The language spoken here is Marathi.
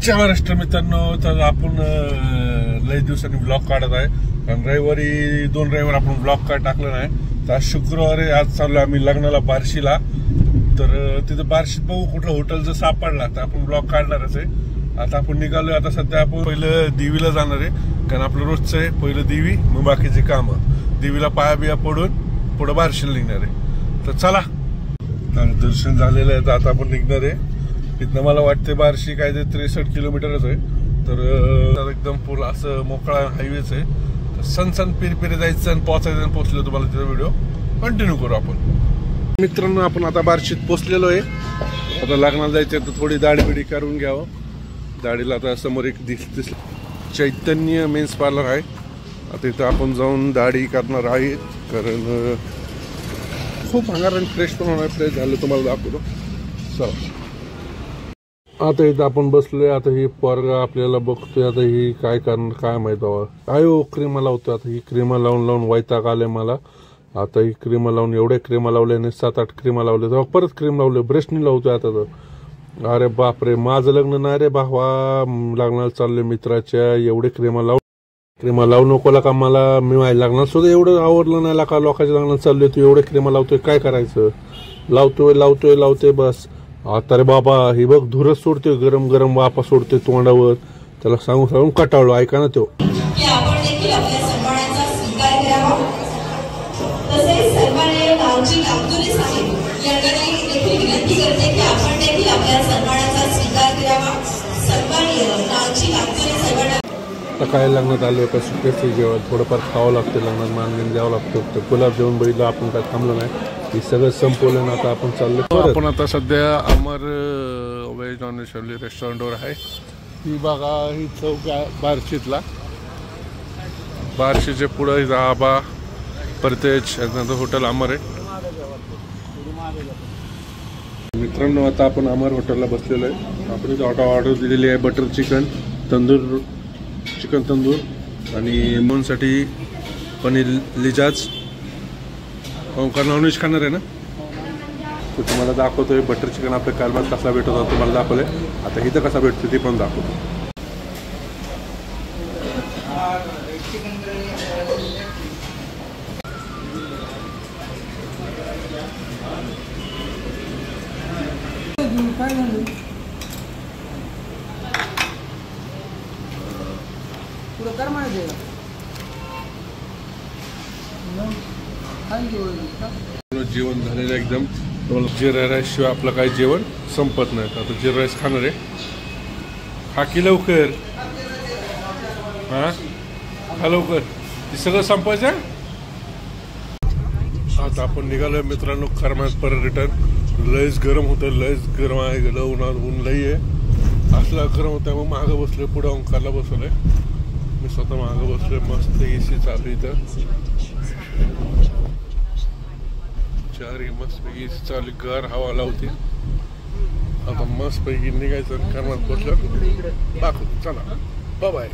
जय महाराष्ट्र मित्रांनो, तर आपण लई दिवसांनी ब्लॉग काढत आहे. कारण रविवारी 2 रविवार आपण ब्लॉग काय टाकलं नाही. तर आज शुक्रवारी आज चाललो आम्ही लग्नाला बार्शीला. तर तिथं बार्शीत बघू कुठलं हॉटेल जर सापडला तर आपण ब्लॉग काढणारच आहे. आता आपण निघालोय. आता सध्या आपण पहिलं देवीला जाणार आहे, कारण आपलं रोजचं आहे पहिलं देवी, मग बाकीचे कामं. देवीला पाया बिया पडून पुढं बार्शीला निघणार आहे. तर चला, दर्शन झालेलं आहे. तर आता आपण निघणार आहे. इथनं मला वाटते बार्शी काय ते 63 किलोमीटरच आहे. तर एकदम पूर्ण असं मोकळा हायवेच आहे. तर सण पिरपिरे जायचं आणि पोहोचायचं आणि पोहोचलो तुम्हाला तिचा व्हिडिओ कंटिन्यू करू आपण. मित्रांनो, आपण आता बार्शीत पोहोचलेलो आहे. आता लग्नाला जायचं तर थोडी दाढी बिडी करून घ्यावं. दाढीला आता समोर एक दिस चैतन्य मेन्स पार्लर आहे. आता इथं आपण जाऊन दाढी करणार आहे. कारण खूप अंगार आणि फ्रेश पण होणार. फ्रेश झालं तुम्हाला दाखवतो. चला, आता इथं आपण बसलोय. आता ही पोरगा आपल्याला बघतोय. आता ही काय करणार काय माहित बाबा. आयो क्रीमा लावतो. आता ही क्रीमा लावून वैताग आले मला. आता ही क्रीमा लावून एवढे क्रीमा लावले, 7-8 क्रीमा लावले. तेव्हा परत क्रीम लावले. ब्रशनी लावतोय आता. तर अरे बापरे, माझं लग्न नाही रे भावा. लग्नाला चालले मित्राच्या. एवढे क्रीमा लावू नको का मला. मी माझ्या लग्नात सुद्धा एवढं आवडलं नाही का. लोकांच्या लग्नात चाललोय तू एवढे क्रीमा लावतोय. काय करायचं. लावतोय बस. आता रे बाबा, ही बघ धुरच सोडतोय. गरम गरम वापा सोडतोय तोंडावर. त्याला सांगून कटाळलो. ऐका ना तो. काय लग्नात आले का सुट्टीचे जेवण थोडंफार खावं लागतं. लग्नात मानगीन द्यावं लागतं. तर गुलाबजामुन बघितलं आपण, काय थांबलो नाही. हे सगळं संपवलं ना. आता आपण चाललो. आपण आता सध्या अमर व्हेज नॉन व्हेज रेस्टॉरंटवर आहे. ही बघा, ही चौक बार्शीतला. बार्शीचे पुढं ही आबा परतेज, त्यानंतर हॉटेल अमर आहे. मित्रांनो, आता आपण अमर हॉटेलला बसलेलो आहे. आपण इथं ऑर्डर दिलेली आहे. बटर चिकन तंदूर आणि मोनसाठी पनीर लिजाज. ओंकार नॉनव्हेज खाणार आहे ना. तो तुम्हाला दाखवतोय. बटर चिकन आपल्या कालबात कसा भेटत होता तुम्हाला दाखवलंय. आता इथं कसा भेटतो ते पण दाखवतो. जेवण झालेलं एकदम. जिरा राईस शिवाय आपलं काही जेवण संपत नाही. आता जिरा राईस खाणार आहे. हा की लवकर. हा लवकर. ते सगळं संपायचं. आता आपण निघालोय मित्रांनो खरमात परत रिटर्न. लयच गरम होतं. लयच गरम आहे. ऊन लई आहे. असला गरम होता. मग मागं बसलोय. पुढे ओंकारला बसवलंय. मी स्वतः मागं बसलोय. मस्त AC चालू इथं. चारी मस्त पैकी AC चालू. गार हवा लावते. आता मस्त पैकी निघायचं. खरमात बसलं दाखवतो. चला, बाय.